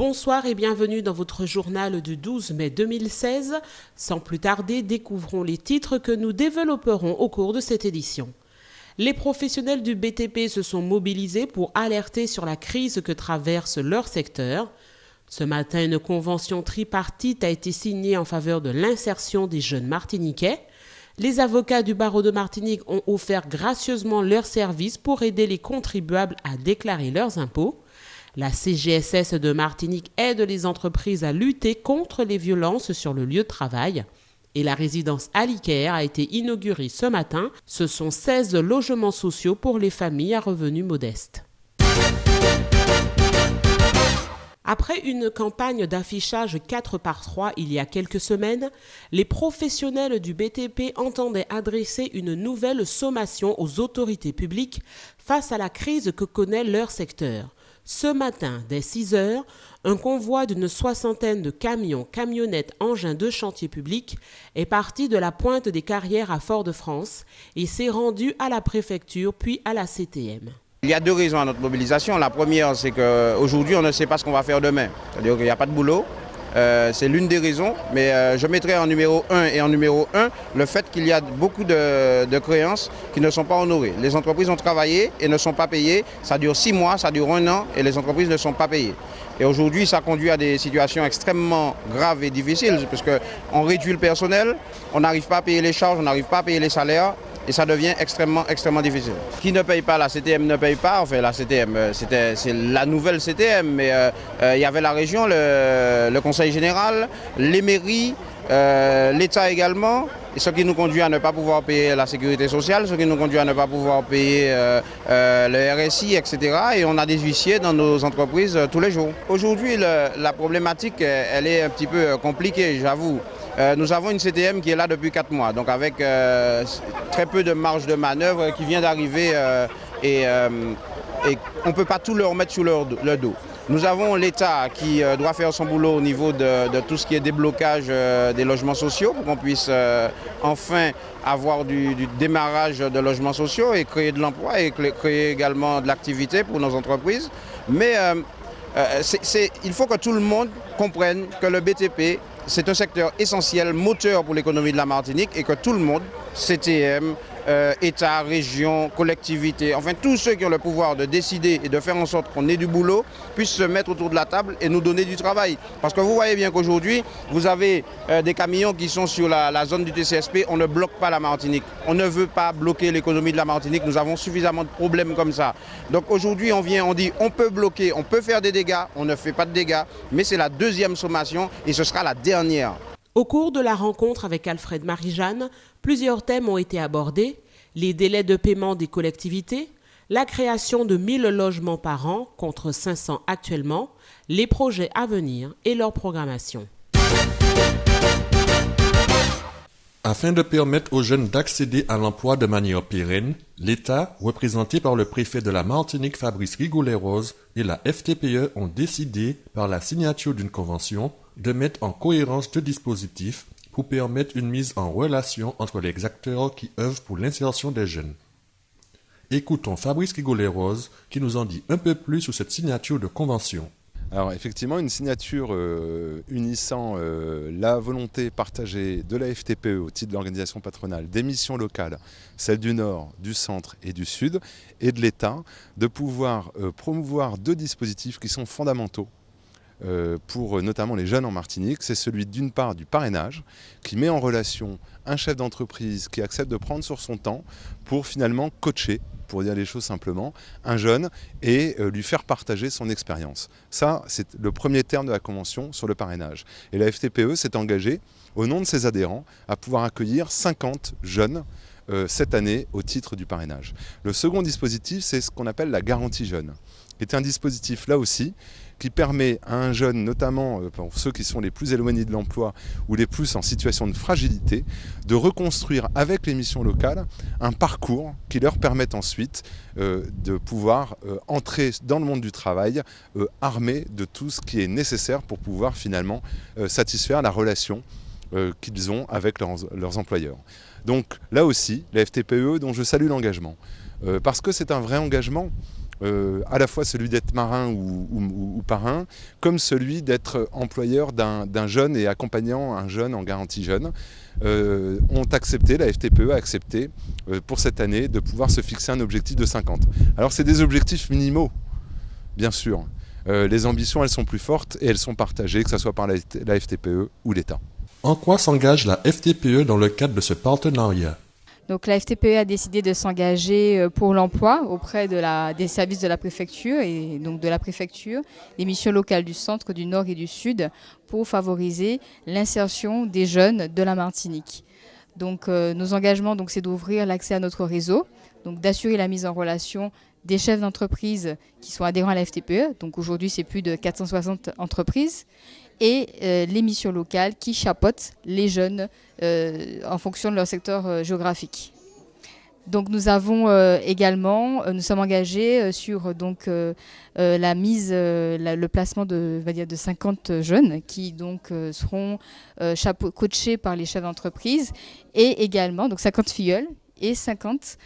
Bonsoir et bienvenue dans votre journal du 12 mai 2016. Sans plus tarder, découvrons les titres que nous développerons au cours de cette édition. Les professionnels du BTP se sont mobilisés pour alerter sur la crise que traverse leur secteur. Ce matin, une convention tripartite a été signée en faveur de l'insertion des jeunes martiniquais. Les avocats du barreau de Martinique ont offert gracieusement leurs services pour aider les contribuables à déclarer leurs impôts. La CGSS de Martinique aide les entreprises à lutter contre les violences sur le lieu de travail. Et la résidence Alicaire a été inaugurée ce matin. Ce sont 16 logements sociaux pour les familles à revenus modestes. Après une campagne d'affichage 4x3 il y a quelques semaines, les professionnels du BTP entendaient adresser une nouvelle sommation aux autorités publiques face à la crise que connaît leur secteur. Ce matin, dès 6 heures, un convoi d'une soixantaine de camions, camionnettes, engins de chantier public est parti de la Pointe des Carrières à Fort-de-France et s'est rendu à la préfecture puis à la CTM. Il y a deux raisons à notre mobilisation. La première, c'est qu'aujourd'hui, on ne sait pas ce qu'on va faire demain. C'est-à-dire qu'il n'y a pas de boulot. C'est l'une des raisons, mais je mettrai en numéro 1 et en numéro 1 le fait qu'il y a beaucoup de créances qui ne sont pas honorées. Les entreprises ont travaillé et ne sont pas payées. Ça dure 6 mois, ça dure 1 an et les entreprises ne sont pas payées. Et aujourd'hui, ça conduit à des situations extrêmement graves et difficiles parce qu'on réduit le personnel, on n'arrive pas à payer les charges, on n'arrive pas à payer les salaires. Et ça devient extrêmement difficile. Qui ne paye pas, la CTM ne paye pas. Enfin, la CTM, c'est la nouvelle CTM, mais il y avait la région, le conseil général, les mairies, l'État également. Et ce qui nous conduit à ne pas pouvoir payer la sécurité sociale, ce qui nous conduit à ne pas pouvoir payer le RSI, etc. Et on a des huissiers dans nos entreprises tous les jours. Aujourd'hui, la problématique, elle est un petit peu compliquée, j'avoue. Nous avons une CTM qui est là depuis 4 mois, donc avec très peu de marge de manœuvre qui vient d'arriver et on ne peut pas tout leur mettre sur leur dos. Nous avons l'État qui doit faire son boulot au niveau de tout ce qui est déblocage des logements sociaux pour qu'on puisse enfin avoir du démarrage de logements sociaux et créer de l'emploi et créer également de l'activité pour nos entreprises. Mais il faut que tout le monde comprenne que le BTP, c'est un secteur essentiel, moteur pour l'économie de la Martinique et que tout le monde, CTM, État, région, collectivité, enfin tous ceux qui ont le pouvoir de décider et de faire en sorte qu'on ait du boulot, puissent se mettre autour de la table et nous donner du travail. Parce que vous voyez bien qu'aujourd'hui, vous avez des camions qui sont sur la zone du TCSP, on ne bloque pas la Martinique. On ne veut pas bloquer l'économie de la Martinique, nous avons suffisamment de problèmes comme ça. Donc aujourd'hui, on dit on peut bloquer, on peut faire des dégâts, on ne fait pas de dégâts, mais c'est la deuxième sommation et ce sera la dernière. Au cours de la rencontre avec Alfred Marie-Jeanne, plusieurs thèmes ont été abordés, les délais de paiement des collectivités, la création de 1000 logements par an contre 500 actuellement, les projets à venir et leur programmation. Afin de permettre aux jeunes d'accéder à l'emploi de manière pérenne, l'État, représenté par le préfet de la Martinique Fabrice Rigoulet-Rose et la FTPE ont décidé, par la signature d'une convention, de mettre en cohérence deux dispositifs pour permettre une mise en relation entre les acteurs qui œuvrent pour l'insertion des jeunes. Écoutons Fabrice Rigoulet-Rose qui nous en dit un peu plus sur cette signature de convention. Alors effectivement, une signature unissant la volonté partagée de la FTPE au titre de l'organisation patronale des missions locales, celles du Nord, du Centre et du Sud, et de l'État, de pouvoir promouvoir deux dispositifs qui sont fondamentaux pour notamment les jeunes en Martinique. C'est celui d'une part du parrainage, qui met en relation un chef d'entreprise qui accepte de prendre sur son temps pour finalement coacher, pour dire les choses simplement, un jeune et lui faire partager son expérience. Ça, c'est le premier terme de la convention sur le parrainage. Et la FTPE s'est engagée, au nom de ses adhérents, à pouvoir accueillir 50 jeunes cette année au titre du parrainage. Le second dispositif, c'est ce qu'on appelle la garantie jeune, qui est un dispositif là aussi qui permet à un jeune, notamment pour ceux qui sont les plus éloignés de l'emploi ou les plus en situation de fragilité, de reconstruire avec les missions locales un parcours qui leur permette ensuite de pouvoir entrer dans le monde du travail armés de tout ce qui est nécessaire pour pouvoir finalement satisfaire la relation qu'ils ont avec leurs employeurs. Donc là aussi, la FTPE, dont je salue l'engagement, parce que c'est un vrai engagement. à la fois celui d'être marin ou parrain, comme celui d'être employeur d'un jeune et accompagnant un jeune en garantie jeune, ont accepté, la FTPE a accepté pour cette année de pouvoir se fixer un objectif de 50. Alors c'est des objectifs minimaux, bien sûr. Les ambitions, elles sont plus fortes et elles sont partagées, que ce soit par la FTPE ou l'État. En quoi s'engage la FTPE dans le cadre de ce partenariat? Donc la FTPE a décidé de s'engager pour l'emploi auprès des services de la préfecture et donc de la préfecture, des missions locales du centre, du nord et du sud pour favoriser l'insertion des jeunes de la Martinique. Donc nos engagements, c'est d'ouvrir l'accès à notre réseau, donc d'assurer la mise en relation des chefs d'entreprise qui sont adhérents à la FTPE. Donc aujourd'hui, c'est plus de 460 entreprises. Et les missions locales qui chapeautent les jeunes en fonction de leur secteur géographique. Donc nous avons nous sommes engagés sur la mise, le placement de 50 jeunes qui seront coachés par les chefs d'entreprise et également 50 filleuls et 50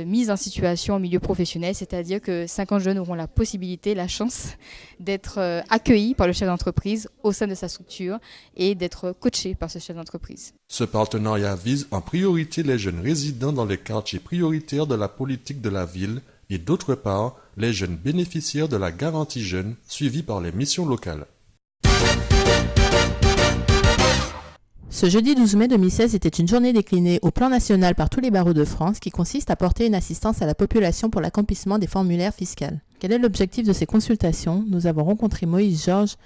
mises en situation en milieu professionnel, c'est-à-dire que 50 jeunes auront la possibilité, la chance d'être accueillis par le chef d'entreprise au sein de sa structure et d'être coachés par ce chef d'entreprise. Ce partenariat vise en priorité les jeunes résidant dans les quartiers prioritaires de la politique de la ville et d'autre part les jeunes bénéficiaires de la garantie jeune suivis par les missions locales. Ce jeudi 12 mai 2016 était une journée déclinée au plan national par tous les barreaux de France qui consiste à porter une assistance à la population pour l'accomplissement des formulaires fiscaux. Quel est l'objectif de ces consultations? Nous avons rencontré Moïse Georges,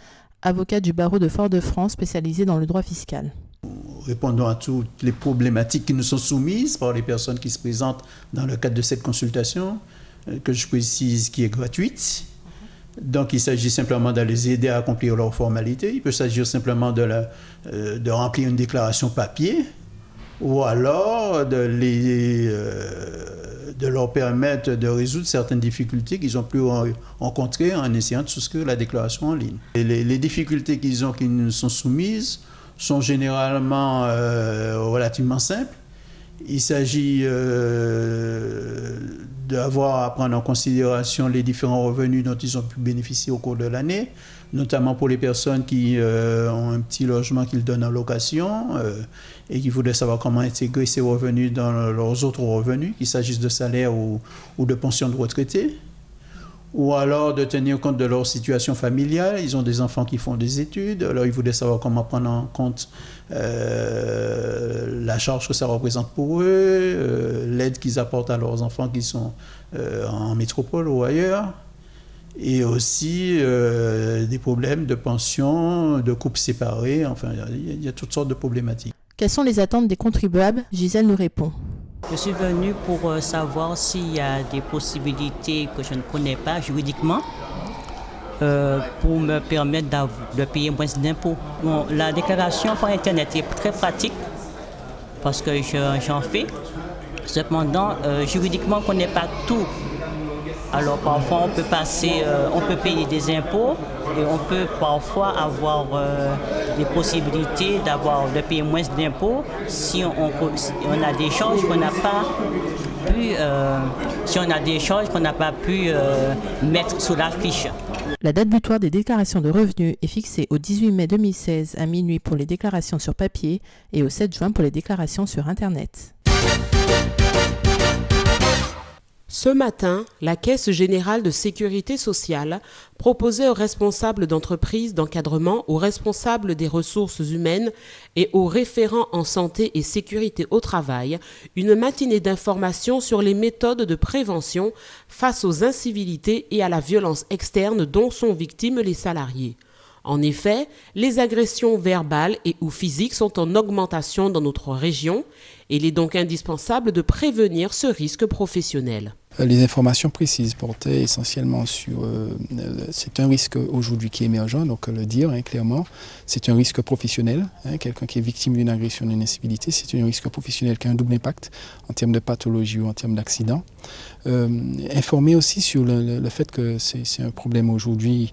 avocat du barreau de Fort-de-France spécialisé dans le droit fiscal. Répondons à toutes les problématiques qui nous sont soumises par les personnes qui se présentent dans le cadre de cette consultation, que je précise qui est gratuite. Donc, il s'agit simplement de les aider à accomplir leurs formalités. Il peut s'agir simplement de remplir une déclaration papier ou alors de leur permettre de résoudre certaines difficultés qu'ils ont pu rencontrer en essayant de souscrire la déclaration en ligne. Et les difficultés qui nous sont soumises sont généralement relativement simples. Il s'agit d'avoir à prendre en considération les différents revenus dont ils ont pu bénéficier au cours de l'année, notamment pour les personnes qui ont un petit logement qu'ils donnent en location et qui voudraient savoir comment intégrer ces revenus dans leurs autres revenus, qu'il s'agisse de salaire ou de pension de retraité, ou alors de tenir compte de leur situation familiale. Ils ont des enfants qui font des études, alors ils voudraient savoir comment prendre en compte la charge que ça représente pour eux, l'aide qu'ils apportent à leurs enfants qui sont en métropole ou ailleurs, et aussi des problèmes de pension, de couples séparés, enfin il y a toutes sortes de problématiques. Quelles sont les attentes des contribuables? Gisèle nous répond. Je suis venue pour savoir s'il y a des possibilités que je ne connais pas juridiquement pour me permettre de payer moins d'impôts. Bon, la déclaration par Internet est très pratique parce que j'en fais. Cependant, juridiquement, on ne connaît pas tout. Alors parfois, on peut payer des impôts et on peut parfois avoir des possibilités de payer moins d'impôts si on a des charges qu'on n'a pas pu mettre sur la fiche. La date butoir des déclarations de revenus est fixée au 18 mai 2016 à minuit pour les déclarations sur papier et au 7 juin pour les déclarations sur Internet. Ce matin, la Caisse générale de sécurité sociale proposait aux responsables d'entreprises d'encadrement, aux responsables des ressources humaines et aux référents en santé et sécurité au travail une matinée d'information sur les méthodes de prévention face aux incivilités et à la violence externe dont sont victimes les salariés. En effet, les agressions verbales et ou physiques sont en augmentation dans notre région et il est donc indispensable de prévenir ce risque professionnel. Les informations précises portaient essentiellement sur... c'est un risque aujourd'hui qui est émergent, donc le dire clairement. C'est un risque professionnel. Quelqu'un qui est victime d'une agression, d'une incivilité, c'est un risque professionnel qui a un double impact en termes de pathologie ou en termes d'accident. Informer aussi sur le fait que c'est un problème aujourd'hui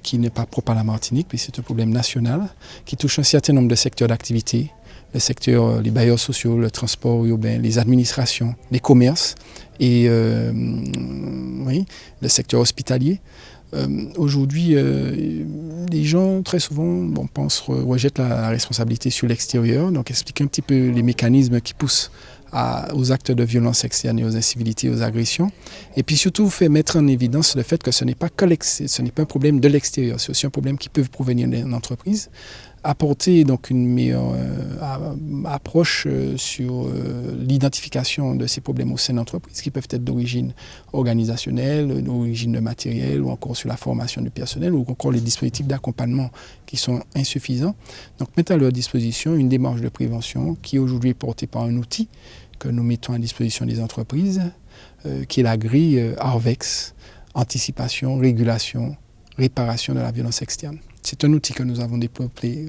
qui n'est pas propre à la Martinique, mais c'est un problème national qui touche un certain nombre de secteurs d'activité, le secteur, les bailleurs sociaux, le transport urbain, les administrations, les commerces et oui, le secteur hospitalier. Aujourd'hui, les gens très souvent rejettent la responsabilité sur l'extérieur. Donc expliquer un petit peu les mécanismes qui poussent aux actes de violence externe et aux incivilités, aux agressions. Et puis surtout, fait mettre en évidence le fait que ce n'est pas un problème de l'extérieur, c'est aussi un problème qui peut provenir d'une entreprise. Apporter donc une meilleure approche sur l'identification de ces problèmes au sein d'entreprises qui peuvent être d'origine organisationnelle, d'origine matérielle ou encore sur la formation du personnel ou encore les dispositifs d'accompagnement qui sont insuffisants. Donc mettre à leur disposition une démarche de prévention qui aujourd'hui est portée par un outil que nous mettons à disposition des entreprises qui est la grille ARVEX, anticipation, régulation, réparation de la violence externe. C'est un outil que nous avons développé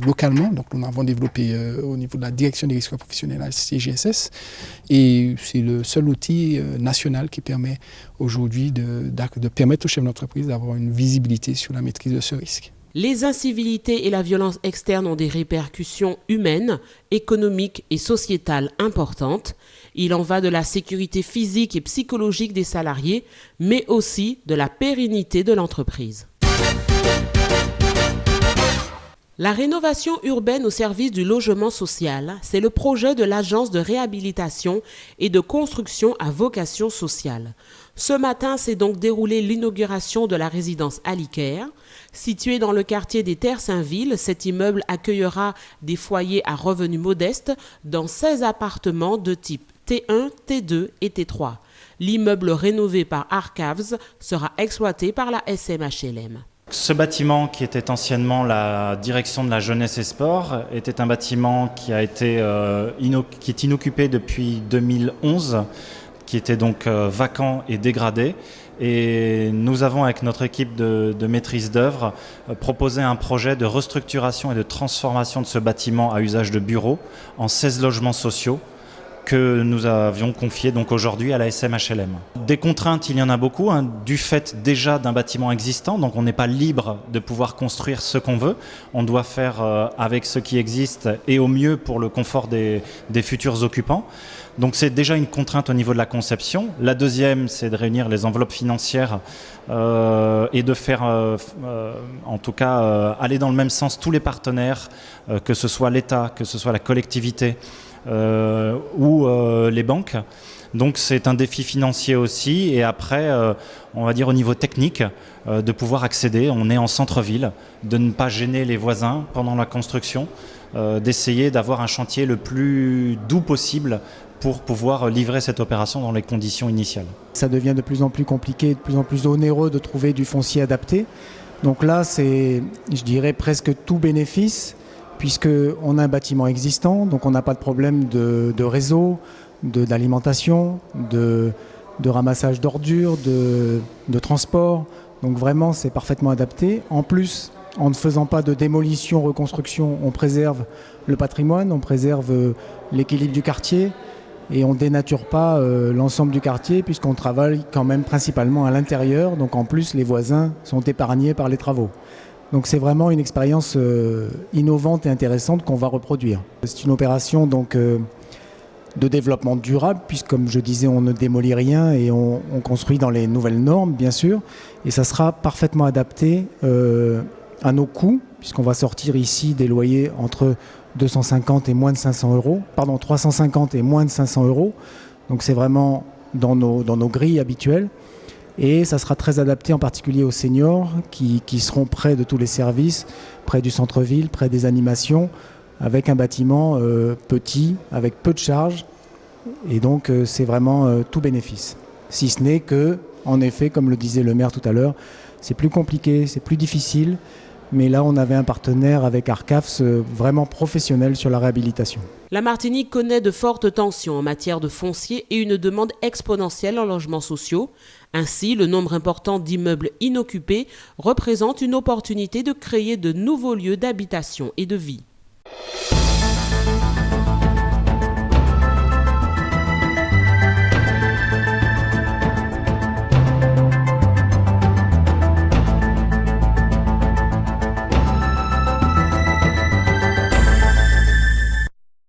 localement, donc nous l'avons développé au niveau de la direction des risques professionnels à la CGSS et c'est le seul outil national qui permet aujourd'hui de permettre aux chefs d'entreprise d'avoir une visibilité sur la maîtrise de ce risque. Les incivilités et la violence externe ont des répercussions humaines, économiques et sociétales importantes. Il en va de la sécurité physique et psychologique des salariés, mais aussi de la pérennité de l'entreprise. La rénovation urbaine au service du logement social, c'est le projet de l'Agence de réhabilitation et de construction à vocation sociale. Ce matin s'est donc déroulée l'inauguration de la résidence Alicaire. Située dans le quartier des Terres-Saint-Ville, cet immeuble accueillera des foyers à revenus modestes dans 16 appartements de type T1, T2 et T3. L'immeuble rénové par Arcaves sera exploité par la SMHLM. Ce bâtiment, qui était anciennement la direction de la jeunesse et sport, était un bâtiment qui est inoccupé depuis 2011, qui était donc vacant et dégradé. Et nous avons, avec notre équipe de maîtrise d'œuvre, proposé un projet de restructuration et de transformation de ce bâtiment à usage de bureaux en 16 logements sociaux que nous avions confié donc aujourd'hui à la SMHLM. Des contraintes, il y en a beaucoup, du fait déjà d'un bâtiment existant, donc on n'est pas libre de pouvoir construire ce qu'on veut. On doit faire avec ce qui existe et au mieux pour le confort des futurs occupants. Donc c'est déjà une contrainte au niveau de la conception. La deuxième, c'est de réunir les enveloppes financières et de faire, en tout cas, aller dans le même sens tous les partenaires, que ce soit l'État, que ce soit la collectivité, ou les banques. Donc c'est un défi financier aussi et après, on va dire au niveau technique, de pouvoir accéder, on est en centre-ville, de ne pas gêner les voisins pendant la construction, d'essayer d'avoir un chantier le plus doux possible pour pouvoir livrer cette opération dans les conditions initiales. Ça devient de plus en plus compliqué, de plus en plus onéreux de trouver du foncier adapté. Donc là, c'est, je dirais, presque tout bénéfice, puisqu'on a un bâtiment existant, donc on n'a pas de problème de réseau, d'alimentation, de ramassage d'ordures, de transport. Donc vraiment, c'est parfaitement adapté. En plus, en ne faisant pas de démolition, reconstruction, on préserve le patrimoine, on préserve l'équilibre du quartier et on ne dénature pas l'ensemble du quartier puisqu'on travaille quand même principalement à l'intérieur. Donc en plus, les voisins sont épargnés par les travaux. Donc c'est vraiment une expérience innovante et intéressante qu'on va reproduire. C'est une opération donc de développement durable, puisque comme je disais, on ne démolit rien et on construit dans les nouvelles normes, bien sûr. Et ça sera parfaitement adapté à nos coûts, puisqu'on va sortir ici des loyers entre 250 et moins de 500 euros, pardon, 350 et moins de 500 euros. Donc c'est vraiment dans nos grilles habituelles. Et ça sera très adapté en particulier aux seniors qui seront près de tous les services, près du centre-ville, près des animations, avec un bâtiment petit, avec peu de charges. Et donc c'est vraiment tout bénéfice. Si ce n'est que, en effet, comme le disait le maire tout à l'heure, c'est plus compliqué, c'est plus difficile. Mais là, on avait un partenaire avec Arcafs vraiment professionnel sur la réhabilitation. La Martinique connaît de fortes tensions en matière de foncier et une demande exponentielle en logements sociaux. Ainsi, le nombre important d'immeubles inoccupés représente une opportunité de créer de nouveaux lieux d'habitation et de vie.